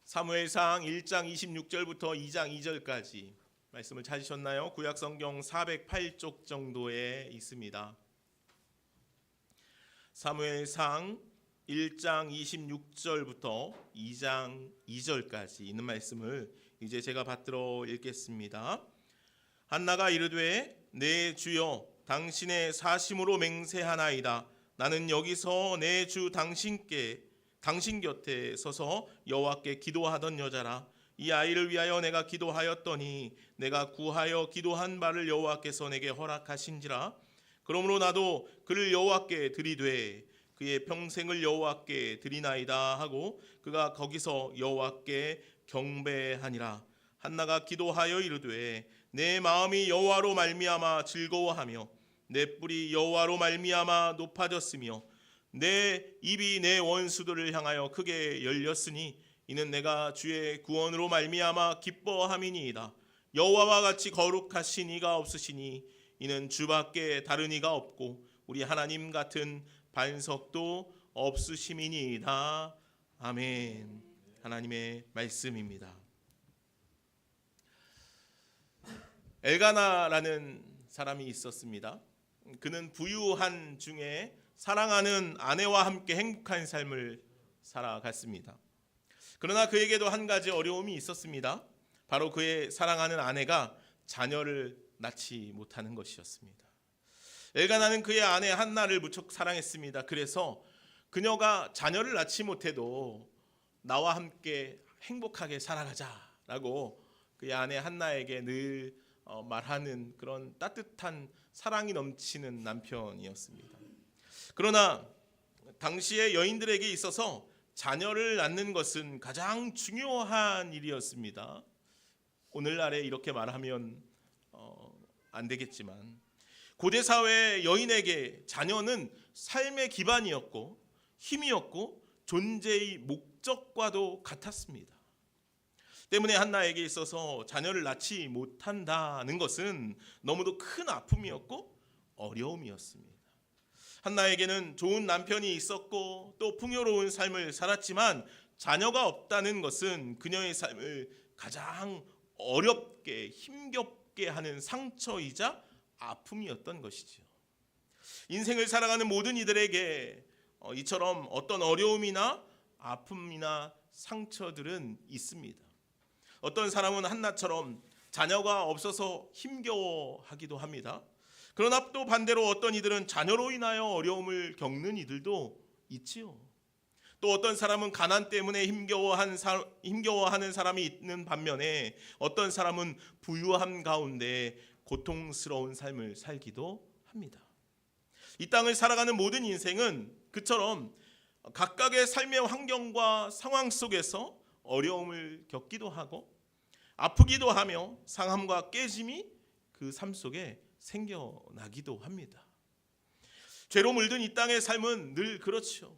사무엘상 1장 26절부터 2장 2절까지 말씀을 찾으셨나요? 구약성경 408쪽 정도에 있습니다. 사무엘상 1장 26절부터 2장 2절까지 있는 말씀을 이제 제가 받들어 읽겠습니다. 한나가 이르되 내 주여 당신의 사심으로 맹세하나이다. 나는 여기서 내 주 당신 곁에 서서 여호와께 기도하던 여자라. 이 아이를 위하여 내가 기도하였더니 내가 구하여 기도한 바를 여호와께서 내게 허락하신지라. 그러므로 나도 그를 여호와께 드리되 그의 평생을 여호와께 드리나이다 하고 그가 거기서 여호와께 경배하니라. 한나가 기도하여 이르되 내 마음이 여호와로 말미암아 즐거워하며 내 뿔이 여호와로 말미암아 높아졌으며 내 입이 내 원수들을 향하여 크게 열렸으니 이는 내가 주의 구원으로 말미암아 기뻐함이니이다. 여호와와 같이 거룩하신 이가 없으시니 이는 주밖에 다른 이가 없고 우리 하나님 같은 반석도 없으심이니이다. 아멘. 하나님의 말씀입니다. 엘가나라는 사람이 있었습니다. 그는 부유한 중에 사랑하는 아내와 함께 행복한 삶을 살아갔습니다. 그러나 그에게도 한 가지 어려움이 있었습니다. 바로 그의 사랑하는 아내가 자녀를 낳지 못하는 것이었습니다. 엘가나는 그의 아내 한나를 무척 사랑했습니다. 그래서 그녀가 자녀를 낳지 못해도 나와 함께 행복하게 살아가자라고 그의 아내 한나에게 늘 말하는 그런 따뜻한 사랑이 넘치는 남편이었습니다. 그러나 당시의 여인들에게 있어서 자녀를 낳는 것은 가장 중요한 일이었습니다. 오늘날에 이렇게 말하면 안 되겠지만 고대 사회 여인에게 자녀는 삶의 기반이었고 힘이었고 존재의 목적과도 같았습니다. 때문에 한나에게 있어서 자녀를 낳지 못한다는 것은 너무도 큰 아픔이었고 어려움이었습니다. 한나에게는 좋은 남편이 있었고 또 풍요로운 삶을 살았지만 자녀가 없다는 것은 그녀의 삶을 가장 어렵게 힘겹게 하는 상처이자 아픔이었던 것이죠. 인생을 살아가는 모든 이들에게 이처럼 어떤 어려움이나 아픔이나 상처들은 있습니다. 어떤 사람은 한나처럼 자녀가 없어서 힘겨워하기도 합니다. 그러나 또 반대로 어떤 이들은 자녀로 인하여 어려움을 겪는 이들도 있지요. 또 어떤 사람은 가난 때문에 힘겨워하는 사람이 있는 반면에 어떤 사람은 부유함 가운데 고통스러운 삶을 살기도 합니다. 이 땅을 살아가는 모든 인생은 그처럼 각각의 삶의 환경과 상황 속에서 어려움을 겪기도 하고 아프기도 하며 상함과 깨짐이 그 삶 속에 생겨나기도 합니다. 죄로 물든 이 땅의 삶은 늘 그렇죠.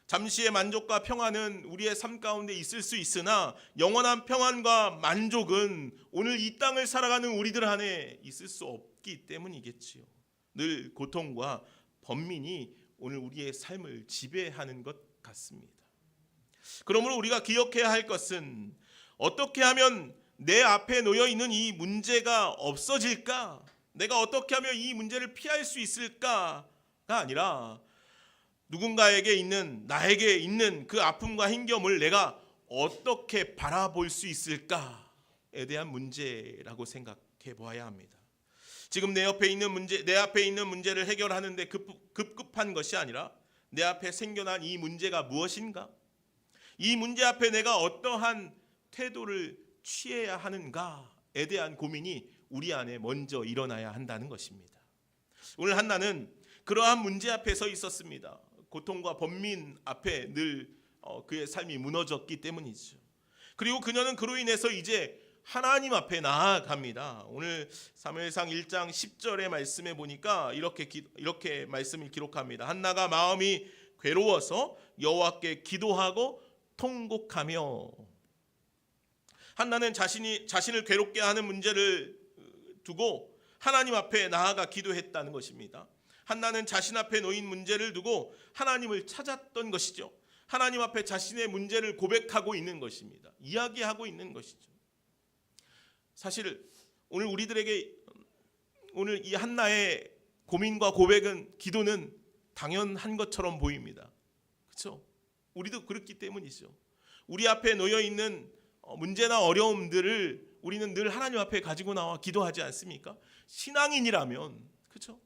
잠시의 만족과 평안은 우리의 삶 가운데 있을 수 있으나 영원한 평안과 만족은 오늘 이 땅을 살아가는 우리들 안에 있을 수 없기 때문이겠지요. 늘 고통과 번민이 오늘 우리의 삶을 지배하는 것 같습니다. 그러므로 우리가 기억해야 할 것은 어떻게 하면 내 앞에 놓여 있는 이 문제가 없어질까? 내가 어떻게 하면 이 문제를 피할 수 있을까가 아니라 누군가에게 있는 나에게 있는 그 아픔과 힘겨움을 내가 어떻게 바라볼 수 있을까에 대한 문제라고 생각해 보아야 합니다. 지금 내 앞에 있는 문제를 해결하는데 급급한 것이 아니라 내 앞에 생겨난 이 문제가 무엇인가? 이 문제 앞에 내가 어떠한 태도를 취해야 하는가에 대한 고민이 우리 안에 먼저 일어나야 한다는 것입니다. 오늘 한나는 그러한 문제 앞에 서 있었습니다. 고통과 번민 앞에 늘 그의 삶이 무너졌기 때문이죠. 그리고 그녀는 그로 인해서 이제 하나님 앞에 나아갑니다. 오늘 사무엘상 1장 10절의 말씀에 보니까 이렇게 말씀을 기록합니다. 한나가 마음이 괴로워서 여호와께 기도하고 통곡하며. 한나는 자신을 괴롭게 하는 문제를 두고 하나님 앞에 나아가 기도했다는 것입니다. 한나는 자신 앞에 놓인 문제를 두고 하나님을 찾았던 것이죠. 하나님 앞에 자신의 문제를 고백하고 있는 것입니다. 이야기하고 있는 것이죠. 사실 오늘 우리들에게 오늘 이 한나의 고민과 고백은, 기도는 당연한 것처럼 보입니다. 그렇죠? 우리도 그렇기 때문이죠. 우리 앞에 놓여 있는 문제나 어려움들을 우리는 늘 하나님 앞에 가지고 나와 기도하지 않습니까? 신앙인이라면, 그렇죠?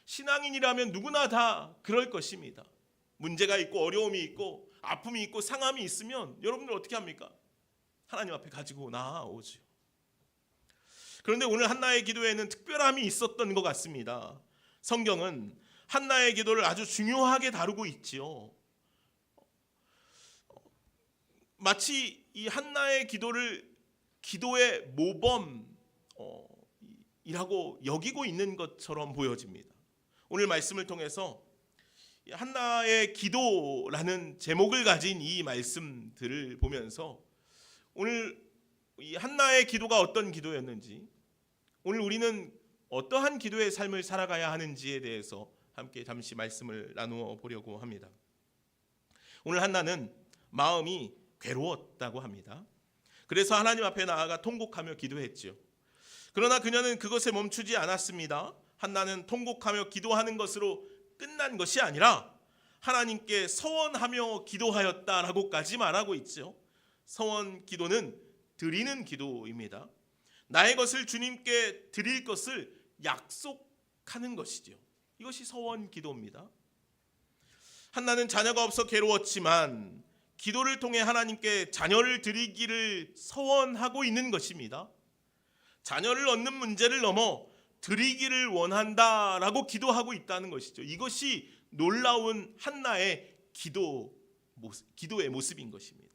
신앙인이라면 누구나 다 그럴 것입니다. 문제가 있고 어려움이 있고 아픔이 있고 상함이 있으면 여러분들 어떻게 합니까? 하나님 앞에 가지고 나아오죠. 그런데 오늘 한나의 기도에는 특별함이 있었던 것 같습니다. 성경은 한나의 기도를 아주 중요하게 다루고 있지요. 마치 이 한나의 기도를 기도의 모범이라고 여기고 있는 것처럼 보여집니다. 오늘 말씀을 통해서 한나의 기도라는 제목을 가진 이 말씀들을 보면서 오늘 이 한나의 기도가 어떤 기도였는지, 오늘 우리는 어떠한 기도의 삶을 살아가야 하는지에 대해서 함께 잠시 말씀을 나누어 보려고 합니다. 오늘 한나는 마음이 괴로웠다고 합니다. 그래서 하나님 앞에 나아가 통곡하며 기도했지요. 그러나 그녀는 그것에 멈추지 않았습니다. 한나는 통곡하며 기도하는 것으로 끝난 것이 아니라 하나님께 서원하며 기도하였다라고까지 말하고 있죠. 서원 기도는 드리는 기도입니다. 나의 것을 주님께 드릴 것을 약속하는 것이죠. 이것이 서원 기도입니다. 한나는 자녀가 없어 괴로웠지만 기도를 통해 하나님께 자녀를 드리기를 서원하고 있는 것입니다. 자녀를 얻는 문제를 넘어 드리기를 원한다라고 기도하고 있다는 것이죠. 이것이 놀라운 한나의 기도의 모습인 것입니다.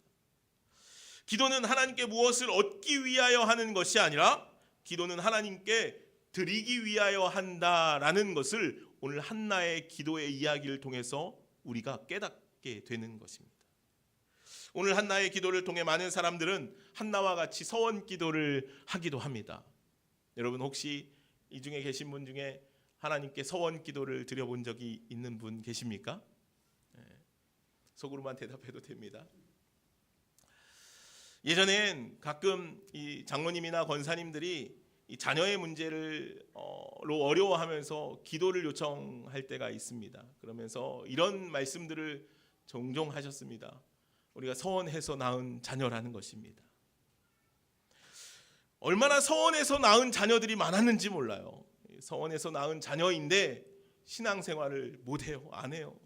기도는 하나님께 무엇을 얻기 위하여 하는 것이 아니라 기도는 하나님께 드리기 위하여 한다라는 것을 오늘 한나의 기도의 이야기를 통해서 우리가 깨닫게 되는 것입니다. 오늘 한나의 기도를 통해 많은 사람들은 한나와 같이 서원 기도를 하기도 합니다. 여러분 혹시 이 중에 계신 분 중에 하나님께 서원 기도를 드려본 적이 있는 분 계십니까? 속으로만 대답해도 됩니다. 예전엔 가끔 이 장로님이나 권사님들이 이 자녀의 문제로 어려워하면서 기도를 요청할 때가 있습니다. 그러면서 이런 말씀들을 종종 하셨습니다. 우리가 서원해서 낳은 자녀라는 것입니다. 얼마나 서원해서 낳은 자녀들이 많았는지 몰라요. 서원해서 낳은 자녀인데 신앙생활을 못해요. 안 해요.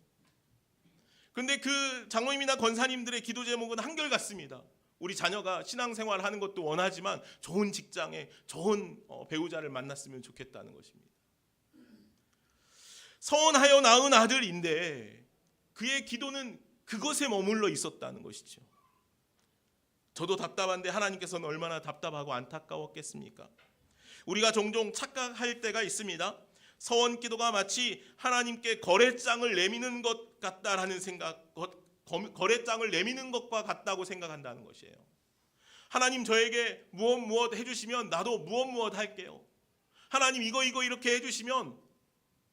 그런데 그 장로님이나 권사님들의 기도 제목은 한결같습니다. 우리 자녀가 신앙생활 하는 것도 원하지만 좋은 직장에 좋은 배우자를 만났으면 좋겠다는 것입니다. 서원하여 낳은 아들인데 그의 기도는 그것에 머물러 있었다는 것이죠. 저도 답답한데 하나님께서는 얼마나 답답하고 안타까웠겠습니까? 우리가 종종 착각할 때가 있습니다. 서원 기도가 마치 하나님께 거래장을 내미는 것 같다라는 생각, 거래장을 내미는 것과 같다고 생각한다는 것이에요. 하나님 저에게 무엇 해주시면 나도 무엇 할게요. 하나님 이거 이렇게 해주시면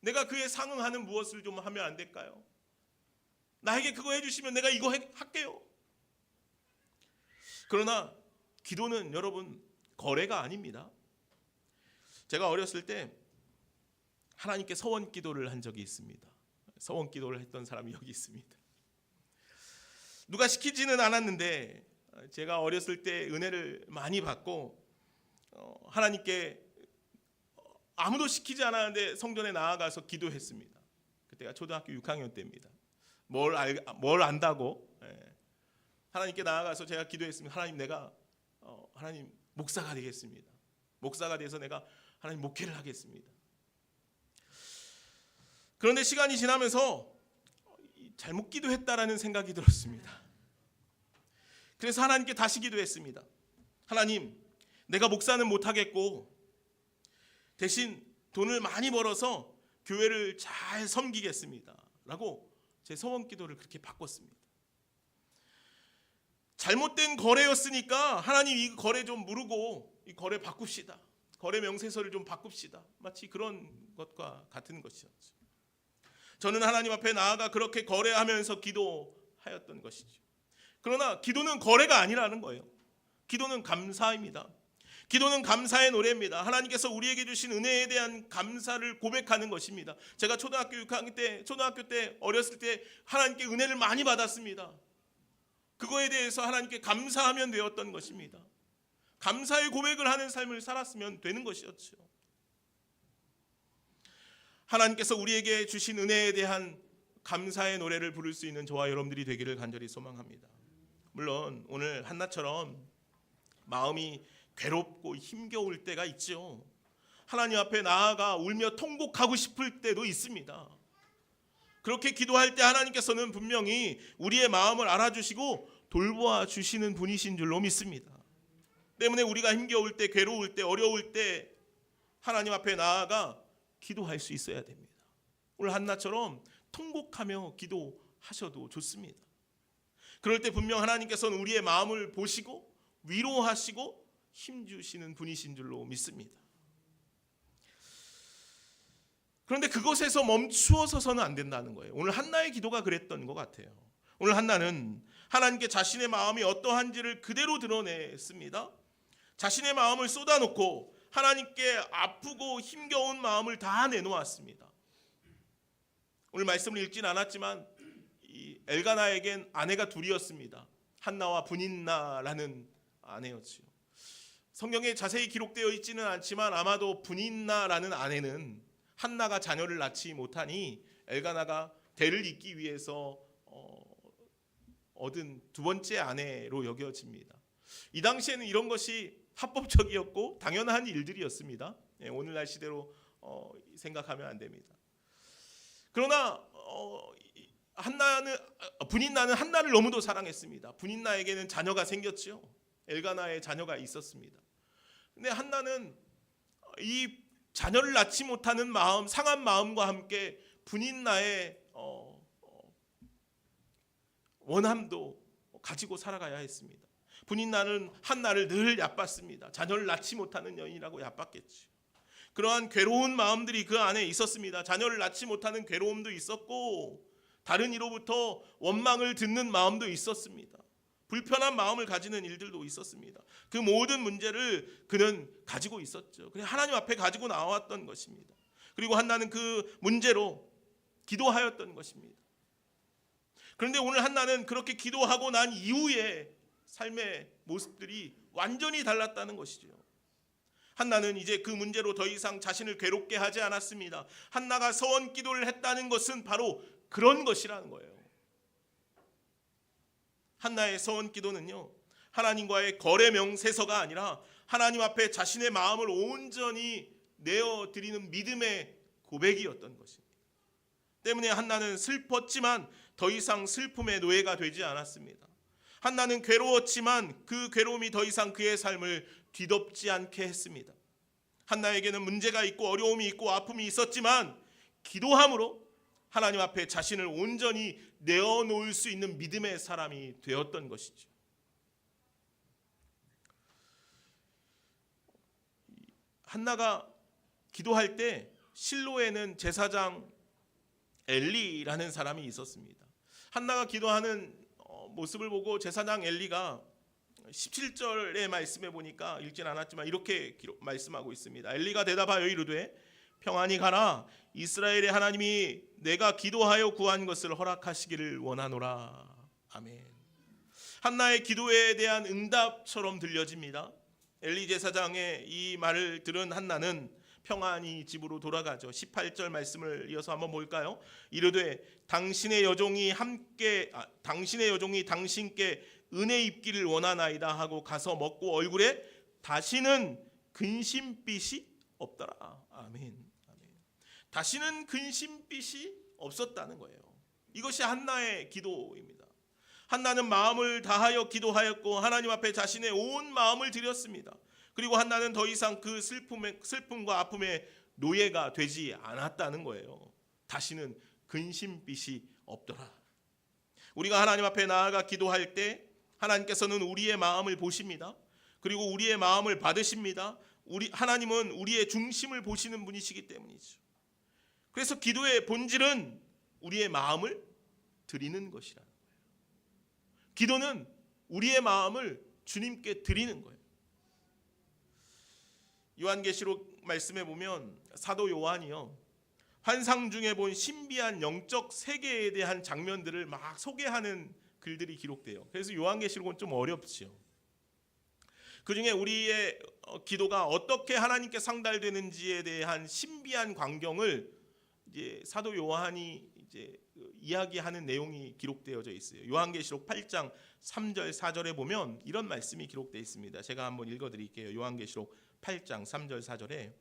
내가 그에 상응하는 무엇을 좀 하면 안 될까요? 나에게 그거 해주시면 내가 이거 할게요. 그러나 기도는 여러분 거래가 아닙니다. 제가 어렸을 때 하나님께 서원 기도를 한 적이 있습니다. 서원 기도를 했던 사람이 여기 있습니다. 누가 시키지는 않았는데 제가 어렸을 때 은혜를 많이 받고 하나님께 아무도 시키지 않았는데 성전에 나아가서 기도했습니다. 그때가 초등학교 6학년 때입니다. 뭘 안다고 하나님께 나아가서 제가 기도했습니다. 하나님 내가 하나님 목사가 되겠습니다. 목사가 돼서 내가 하나님 목회를 하겠습니다. 그런데 시간이 지나면서 잘못 기도했다라는 생각이 들었습니다. 그래서 하나님께 다시 기도했습니다. 하나님 내가 목사는 못하겠고 대신 돈을 많이 벌어서 교회를 잘 섬기겠습니다 라고 제 서원 기도를 그렇게 바꿨습니다. 잘못된 거래였으니까 하나님 이 거래 좀 무르고 이 거래 바꿉시다. 거래 명세서를 좀 바꿉시다. 마치 그런 것과 같은 것이었죠. 저는 하나님 앞에 나아가 그렇게 거래하면서 기도하고 하였던 것이죠. 그러나 기도는 거래가 아니라는 거예요. 기도는 감사입니다. 기도는 감사의 노래입니다. 하나님께서 우리에게 주신 은혜에 대한 감사를 고백하는 것입니다. 제가 초등학교 6학년 때, 초등학교 때 어렸을 때 하나님께 은혜를 많이 받았습니다. 그거에 대해서 하나님께 감사하면 되었던 것입니다. 감사의 고백을 하는 삶을 살았으면 되는 것이었죠. 하나님께서 우리에게 주신 은혜에 대한 감사의 노래를 부를 수 있는 저와 여러분들이 되기를 간절히 소망합니다. 물론 오늘 한나처럼 마음이 괴롭고 힘겨울 때가 있죠. 하나님 앞에 나아가 울며 통곡하고 싶을 때도 있습니다. 그렇게 기도할 때 하나님께서는 분명히 우리의 마음을 알아주시고 돌보아 주시는 분이신 줄로 믿습니다. 때문에 우리가 힘겨울 때, 괴로울 때, 어려울 때 하나님 앞에 나아가 기도할 수 있어야 됩니다. 오늘 한나처럼 통곡하며 기도하셔도 좋습니다. 그럴 때 분명 하나님께서는 우리의 마음을 보시고 위로하시고 힘주시는 분이신 줄로 믿습니다. 그런데 그것에서 멈추어 서서는 안 된다는 거예요. 오늘 한나의 기도가 그랬던 것 같아요. 오늘 한나는 하나님께 자신의 마음이 어떠한지를 그대로 드러냈습니다. 자신의 마음을 쏟아놓고 하나님께 아프고 힘겨운 마음을 다 내놓았습니다. 오늘 말씀을 읽진 않았지만 이 엘가나에겐 아내가 둘이었습니다. 한나와 분인나라는 아내였지요. 성경에 자세히 기록되어 있지는 않지만 아마도 분인나라는 아내는 한나가 자녀를 낳지 못하니 엘가나가 대를 잇기 위해서 얻은 두 번째 아내로 여겨집니다. 이 당시에는 이런 것이 합법적이었고 당연한 일들이었습니다. 오늘날 시대로 생각하면 안 됩니다. 그러나 분인나는 한나를 너무도 사랑했습니다. 분인나에게는 자녀가 생겼죠. 엘가나의 자녀가 있었습니다. 근데 한나는 이 자녀를 낳지 못하는 마음, 상한 마음과 함께 분인나의 원함도 가지고 살아가야 했습니다. 분인나는 한나를 늘 얕봤습니다. 자녀를 낳지 못하는 여인이라고 얕봤겠죠. 그러한 괴로운 마음들이 그 안에 있었습니다. 자녀를 낳지 못하는 괴로움도 있었고 다른 이로부터 원망을 듣는 마음도 있었습니다. 불편한 마음을 가지는 일들도 있었습니다. 그 모든 문제를 그는 가지고 있었죠. 그래서 하나님 앞에 가지고 나왔던 것입니다. 그리고 한나는 그 문제로 기도하였던 것입니다. 그런데 오늘 한나는 그렇게 기도하고 난 이후에 삶의 모습들이 완전히 달랐다는 것이죠. 한나는 이제 그 문제로 더 이상 자신을 괴롭게 하지 않았습니다. 한나가 서원 기도를 했다는 것은 바로 그런 것이라는 거예요. 한나의 서원 기도는요, 하나님과의 거래 명세서가 아니라 하나님 앞에 자신의 마음을 온전히 내어드리는 믿음의 고백이었던 것입니다. 때문에 한나는 슬펐지만 더 이상 슬픔의 노예가 되지 않았습니다. 한나는 괴로웠지만 그 괴로움이 더 이상 그의 삶을 뒤덮지 않게 했습니다. 한나에게는 문제가 있고 어려움이 있고 아픔이 있었지만 기도함으로 하나님 앞에 자신을 온전히 내어놓을 수 있는 믿음의 사람이 되었던 것이죠. 한나가 기도할 때 실로에는 제사장 엘리라는 사람이 있었습니다. 한나가 기도하는 모습을 보고 제사장 엘리가 17절의 말씀에 보니까 읽진 않았지만 이렇게 말씀하고 있습니다. 엘리가 대답하여 이르되 평안히 가라. 이스라엘의 하나님이 내가 기도하여 구한 것을 허락하시기를 원하노라. 아멘. 한나의 기도에 대한 응답처럼 들려집니다. 엘리 제사장의 이 말을 들은 한나는 평안히 집으로 돌아가죠. 18절 말씀을 이어서 한번 볼까요? 이르되 당신의 여종이 당신께 은혜 입기를 원하나이다 하고 가서 먹고 얼굴에 다시는 근심빛이 없더라. 아멘. 다시는 근심빛이 없었다는 거예요. 이것이 한나의 기도입니다. 한나는 마음을 다하여 기도하였고 하나님 앞에 자신의 온 마음을 드렸습니다. 그리고 한나는 더 이상 그 슬픔과 아픔의 노예가 되지 않았다는 거예요. 다시는 근심빛이 없더라. 우리가 하나님 앞에 나아가 기도할 때 하나님께서는 우리의 마음을 보십니다. 그리고 우리의 마음을 받으십니다. 하나님은 우리의 중심을 보시는 분이시기 때문이죠. 그래서 기도의 본질은 우리의 마음을 드리는 것이라는 거예요. 기도는 우리의 마음을 주님께 드리는 거예요. 요한계시록 말씀에 보면 사도 요한이요, 환상 중에 본 신비한 영적 세계에 대한 장면들을 막 소개하는 글들이 기록돼요. 그래서 요한계시록은 좀 어렵지요. 그중에 우리의 기도가 어떻게 하나님께 상달되는지에 대한 신비한 광경을 이제 사도 요한이 이제 이야기하는 내용이 기록되어져 있어요. 요한계시록 8장 3절 4절에 보면 이런 말씀이 기록되어 있습니다. 제가 한번 읽어드릴게요. 요한계시록 8장 3절 4절에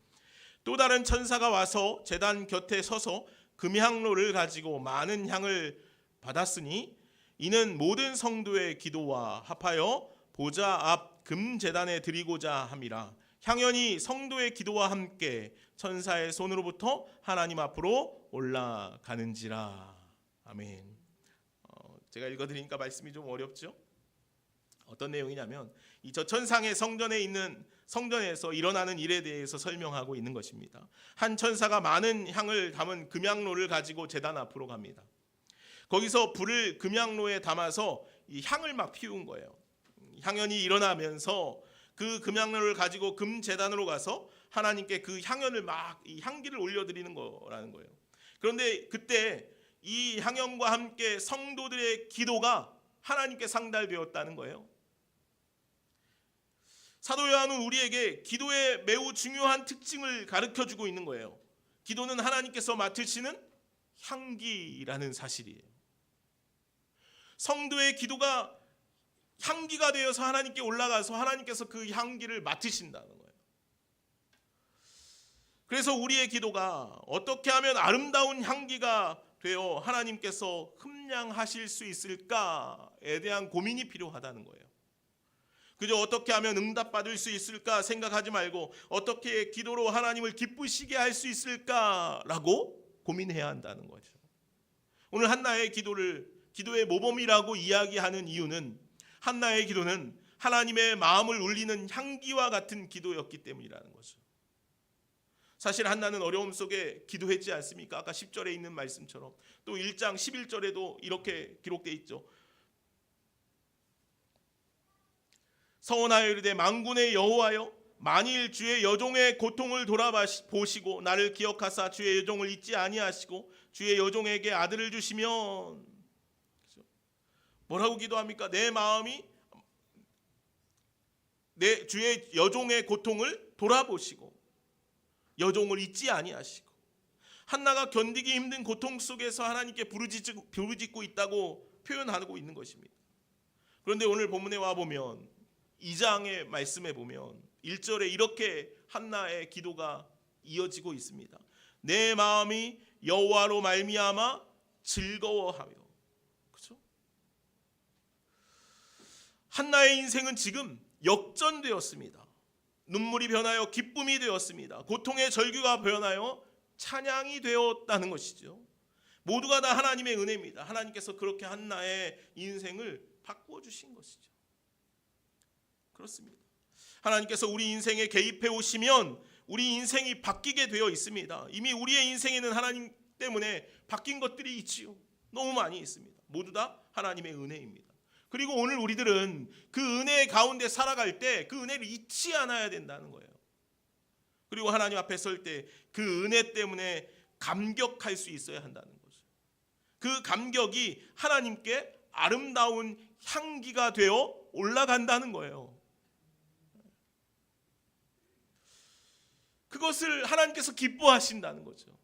또 다른 천사가 와서 제단 곁에 서서 금향로를 가지고 많은 향을 받았으니 이는 모든 성도의 기도와 합하여 보좌 앞 금제단에 드리고자 함이라. 향연이 성도의 기도와 함께 천사의 손으로부터 하나님 앞으로 올라가는지라. 아멘. 제가 읽어드리니까 말씀이 좀 어렵죠? 어떤 내용이냐면 이 저천상의 성전에 있는 성전에서 일어나는 일에 대해서 설명하고 있는 것입니다. 한 천사가 많은 향을 담은 금향로를 가지고 제단 앞으로 갑니다. 거기서 불을 금향로에 담아서 이 향을 막 피운 거예요. 향연이 일어나면서 그 금향로를 가지고 금제단으로 가서 하나님께 그 향연을 막 이 향기를 올려드리는 거라는 거예요. 그런데 그때 이 향연과 함께 성도들의 기도가 하나님께 상달되었다는 거예요. 사도 요한은 우리에게 기도의 매우 중요한 특징을 가르쳐주고 있는 거예요. 기도는 하나님께서 맡으시는 향기라는 사실이에요. 성도의 기도가 향기가 되어서 하나님께 올라가서 하나님께서 그 향기를 맡으신다는 거예요. 그래서 우리의 기도가 어떻게 하면 아름다운 향기가 되어 하나님께서 흠량하실 수 있을까에 대한 고민이 필요하다는 거예요. 그저 어떻게 하면 응답받을 수 있을까 생각하지 말고 어떻게 기도로 하나님을 기쁘시게 할 수 있을까라고 고민해야 한다는 거죠. 오늘 한나의 기도의 모범이라고 이야기하는 이유는 한나의 기도는 하나님의 마음을 울리는 향기와 같은 기도였기 때문이라는 거죠. 사실 한나는 어려움 속에 기도했지 않습니까? 아까 10절에 있는 말씀처럼 또 1장 11절에도 이렇게 기록되어 있죠. 서원하여 이르되 만군의 여호와여 만일 주의 여종의 고통을 돌아보시고 나를 기억하사 주의 여종을 잊지 아니하시고 주의 여종에게 아들을 주시면, 뭐라고 기도합니까? 내 마음이 내 주의 여종의 고통을 돌아보시고 여종을 잊지 아니하시고. 한나가 견디기 힘든 고통 속에서 하나님께 부르짖고 있다고 표현하고 있는 것입니다. 그런데 오늘 본문에 와 보면 2장의 말씀에 보면 1절에 이렇게 한나의 기도가 이어지고 있습니다. 내 마음이 여호와로 말미암아 즐거워하며. 그렇죠? 한나의 인생은 지금 역전되었습니다. 눈물이 변하여 기쁨이 되었습니다. 고통의 절규가 변하여 찬양이 되었다는 것이죠. 모두가 다 하나님의 은혜입니다. 하나님께서 그렇게 한나의 인생을 바꾸어 주신 것이죠. 그렇습니다. 하나님께서 우리 인생에 개입해 오시면 우리 인생이 바뀌게 되어 있습니다. 이미 우리의 인생에는 하나님 때문에 바뀐 것들이 있지요. 너무 많이 있습니다. 모두 다 하나님의 은혜입니다. 그리고 오늘 우리들은 그 은혜 가운데 살아갈 때 그 은혜를 잊지 않아야 된다는 거예요. 그리고 하나님 앞에 설 때 그 은혜 때문에 감격할 수 있어야 한다는 거죠. 그 감격이 하나님께 아름다운 향기가 되어 올라간다는 거예요. 그것을 하나님께서 기뻐하신다는 거죠.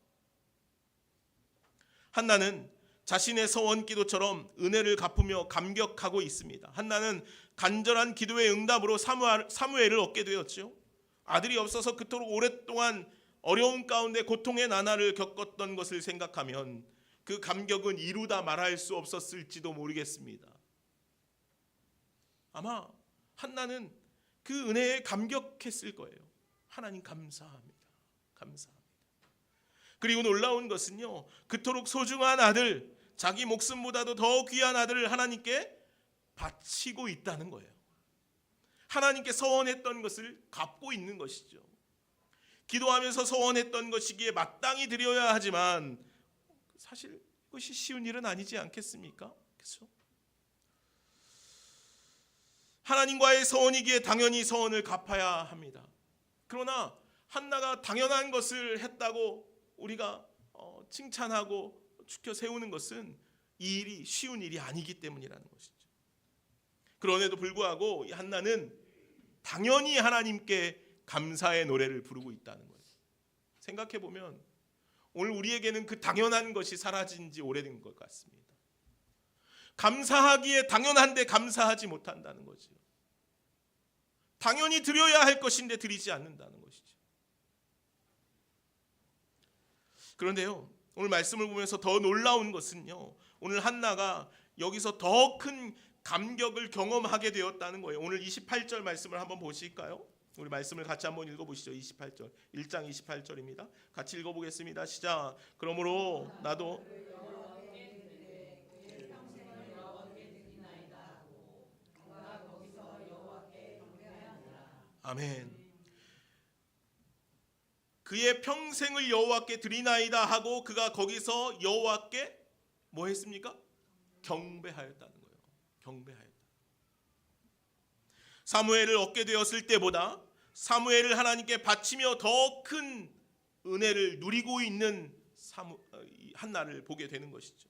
한나는 자신의 서원 기도처럼 은혜를 갚으며 감격하고 있습니다. 한나는 간절한 기도의 응답으로 사무엘을 얻게 되었죠. 아들이 없어서 그토록 오랫동안 어려움 가운데 고통의 나날을 겪었던 것을 생각하면 그 감격은 이루다 말할 수 없었을지도 모르겠습니다. 아마 한나는 그 은혜에 감격했을 거예요. 하나님 감사합니다. 감사합니다. 그리고 놀라운 것은요, 그토록 소중한 아들, 자기 목숨보다도 더 귀한 아들을 하나님께 바치고 있다는 거예요. 하나님께 서원했던 것을 갚고 있는 것이죠. 기도하면서 서원했던 것이기에 마땅히 드려야 하지만 사실 그것이 쉬운 일은 아니지 않겠습니까? 그렇죠? 하나님과의 서원이기에 당연히 서원을 갚아야 합니다. 그러나 한나가 당연한 것을 했다고 우리가 칭찬하고 축혀 세우는 것은 이 일이 쉬운 일이 아니기 때문이라는 것이죠. 그럼에도 불구하고 이 한나는 당연히 하나님께 감사의 노래를 부르고 있다는 거예요. 생각해 보면 오늘 우리에게는 그 당연한 것이 사라진 지 오래된 것 같습니다. 감사하기에 당연한데 감사하지 못한다는 거죠. 당연히 드려야 할 것인데 드리지 않는다는 것이죠. 그런데요, 오늘 말씀을 보면서 더 놀라운 것은요, 오늘 한나가 여기서 더 큰 감격을 경험하게 되었다는 거예요. 오늘 28절 말씀을 한번 보실까요? 우리 말씀을 같이 한번 읽어보시죠. 28절, 1장 28절입니다. 같이 읽어보겠습니다. 시작. 그러므로 나도 아멘. 그의 평생을 여호와께 드리나이다 하고 그가 거기서 여호와께 뭐 했습니까? 경배하였다는 거예요. 경배하였다. 사무엘을 얻게 되었을 때보다 사무엘을 하나님께 바치며 더 큰 은혜를 누리고 있는 한나를 보게 되는 것이죠.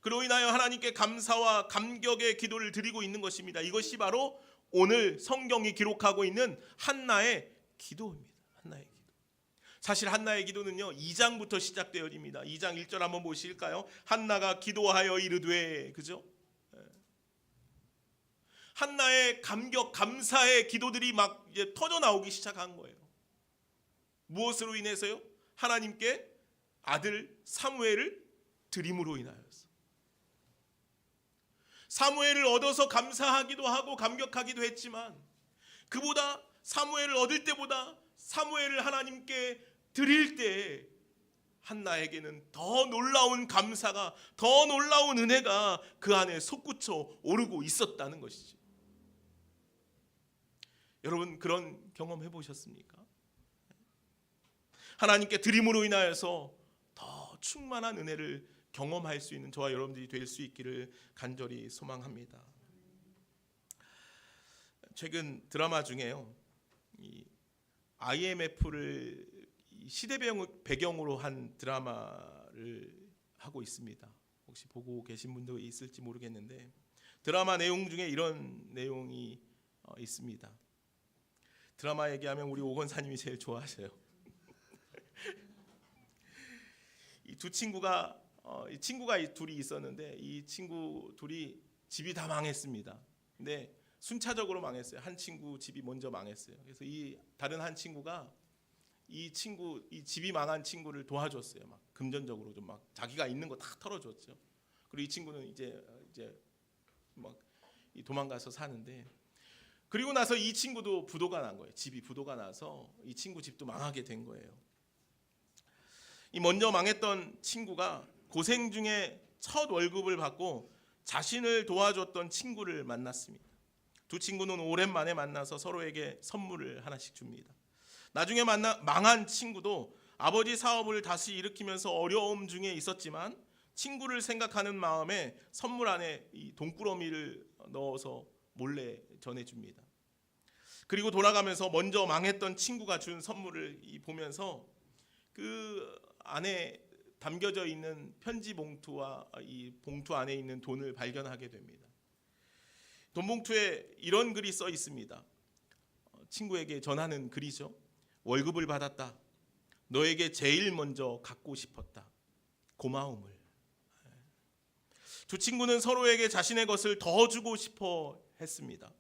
그로 인하여 하나님께 감사와 감격의 기도를 드리고 있는 것입니다. 이것이 바로 오늘 성경이 기록하고 있는 한나의 기도입니다. 한나의 기도. 사실 한나의 기도는요, 2장부터 시작되어집니다. 2장 1절 한번 보실까요? 한나가 기도하여 이르되, 그죠? 한나의 감격, 감사의 기도들이 막 이제 터져 나오기 시작한 거예요. 무엇으로 인해서요? 하나님께 아들 사무엘을 드림으로 인하여서. 사무엘을 얻어서 감사하기도 하고 감격하기도 했지만, 그보다 사무엘을 얻을 때보다 사무엘을 하나님께 드릴 때 한나에게는 더 놀라운 감사가, 더 놀라운 은혜가 그 안에 솟구쳐 오르고 있었다는 것이죠. 여러분, 그런 경험 해보셨습니까? 하나님께 드림으로 인하여서 더 충만한 은혜를 경험할 수 있는 저와 여러분들이 될 수 있기를 간절히 소망합니다. 최근 드라마 중에요, 이 IMF를 시대 배경으로 한 드라마를 하고 있습니다. 혹시 보고 계신 분도 있을지 모르겠는데, 드라마 내용 중에 이런 내용이 있습니다. 드라마 얘기하면 우리 오건사님이 제일 좋아하셔요. 이 두 친구가 둘이 있었는데, 이 친구 둘이 집이 다 망했습니다. 근데 순차적으로 망했어요. 한 친구 집이 먼저 망했어요. 그래서 이 다른 한 친구가 이 집이 망한 친구를 도와줬어요. 막 금전적으로 좀 막 자기가 있는 거 다 털어줬죠. 그리고 이 친구는 이제 막 도망가서 사는데, 그리고 나서 이 친구도 부도가 난 거예요. 집이 부도가 나서 이 친구 집도 망하게 된 거예요. 이 먼저 망했던 친구가 고생 중에 첫 월급을 받고 자신을 도와줬던 친구를 만났습니다. 두 친구는 오랜만에 만나서 서로에게 선물을 하나씩 줍니다. 나중에 망한 친구도 아버지 사업을 다시 일으키면서 어려움 중에 있었지만 친구를 생각하는 마음에 선물 안에 이 돈꾸러미를 넣어서 몰래 전해줍니다. 그리고 돌아가면서 먼저 망했던 친구가 준 선물을 보면서 그 안에 담겨져 있는 편지 봉투와 이 봉투 안에 있는 돈을 발견하게 됩니다. 돈 봉투에 이런 글이 써 있습니다. 친구에게 전하는 글이죠. 월급을 받았다. 너에게 제일 먼저 갖고 싶었다. 고마움을. 두 친구는 서로에게 자신의 것을 더 주고 싶어 했습니다.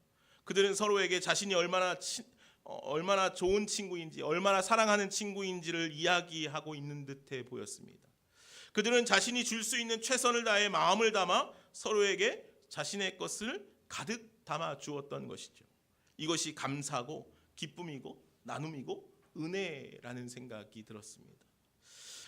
그들은 서로에게 자신이 얼마나 좋은 친구인지, 얼마나 사랑하는 친구인지를 이야기하고 있는 듯해 보였습니다. 그들은 자신이 줄 수 있는 최선을 다해 마음을 담아 서로에게 자신의 것을 가득 담아 주었던 것이죠. 이것이 감사고 기쁨이고 나눔이고 은혜라는 생각이 들었습니다.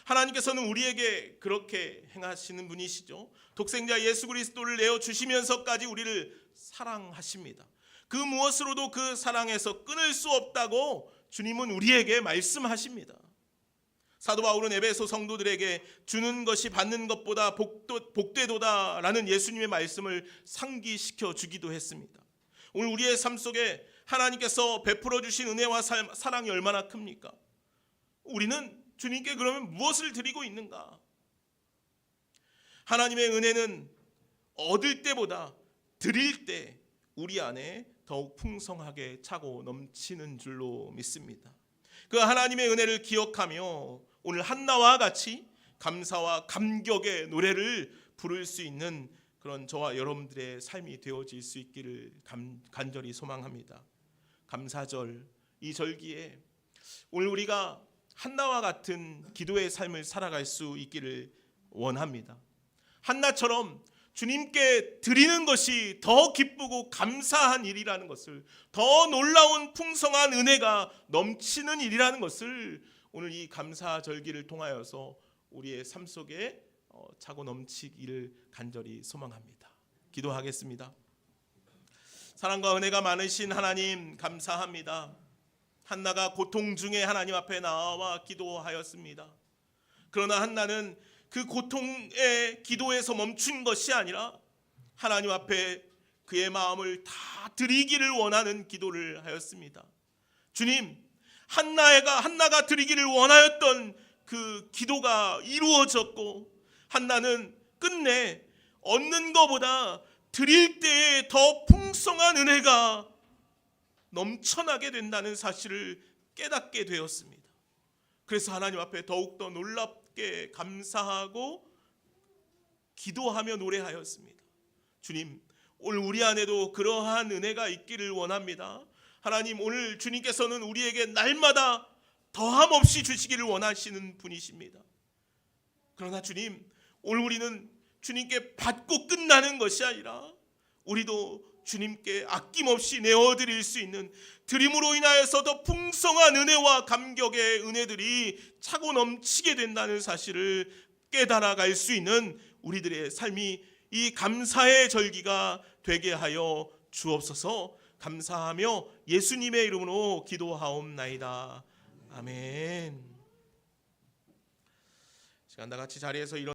하나님께서는 우리에게 그렇게 행하시는 분이시죠. 독생자 예수 그리스도를 내어 주시면서까지 우리를 사랑하십니다. 그 무엇으로도 그 사랑에서 끊을 수 없다고 주님은 우리에게 말씀하십니다. 사도 바울은 에베소 성도들에게 주는 것이 받는 것보다 복되도다라는 예수님의 말씀을 상기시켜 주기도 했습니다. 오늘 우리의 삶 속에 하나님께서 베풀어 주신 은혜와 사랑이 얼마나 큽니까? 우리는 주님께 그러면 무엇을 드리고 있는가? 하나님의 은혜는 얻을 때보다 드릴 때 우리 안에 더욱 풍성하게 차고 넘치는 줄로 믿습니다. 그 하나님의 은혜를 기억하며 오늘 한나와 같이 감사와 감격의 노래를 부를 수 있는 그런 저와 여러분들의 삶이 되어질 수 있기를 간절히 소망합니다. 감사절, 이 절기에 오늘 우리가 한나와 같은 기도의 삶을 살아갈 수 있기를 원합니다. 한나처럼 주님께 드리는 것이 더 기쁘고 감사한 일이라는 것을, 더 놀라운 풍성한 은혜가 넘치는 일이라는 것을 오늘 이 감사절기를 통하여서 우리의 삶 속에 차고 넘치기를 간절히 소망합니다. 기도하겠습니다. 사랑과 은혜가 많으신 하나님, 감사합니다. 한나가 고통 중에 하나님 앞에 나와 기도하였습니다. 그러나 한나는 그 고통의 기도에서 멈춘 것이 아니라 하나님 앞에 그의 마음을 다 드리기를 원하는 기도를 하였습니다. 주님, 한나가 드리기를 원하였던 그 기도가 이루어졌고, 한나는 끝내 얻는 것보다 드릴 때에 더 풍성한 은혜가 넘쳐나게 된다는 사실을 깨닫게 되었습니다. 그래서 하나님 앞에 더욱더 놀랍게 감사하고 기도하며 노래하였습니다. 주님, 오늘 우리 안에도 그러한 은혜가 있기를 원합니다. 하나님, 오늘 주님께서는 우리에게 날마다 더함 없이 주시기를 원하시는 분이십니다. 그러나 주님, 오늘 우리는 주님께 받고 끝나는 것이 아니라 우리도 주님께 아낌없이 내어드릴 수 있는, 드림으로 인하여서 더 풍성한 은혜와 감격의 은혜들이 차고 넘치게 된다는 사실을 깨달아갈 수 있는 우리들의 삶이 이 감사의 절기가 되게 하여 주옵소서. 감사하며 예수님의 이름으로 기도하옵나이다. 아멘. 시간 다 같이 자리에서 일어나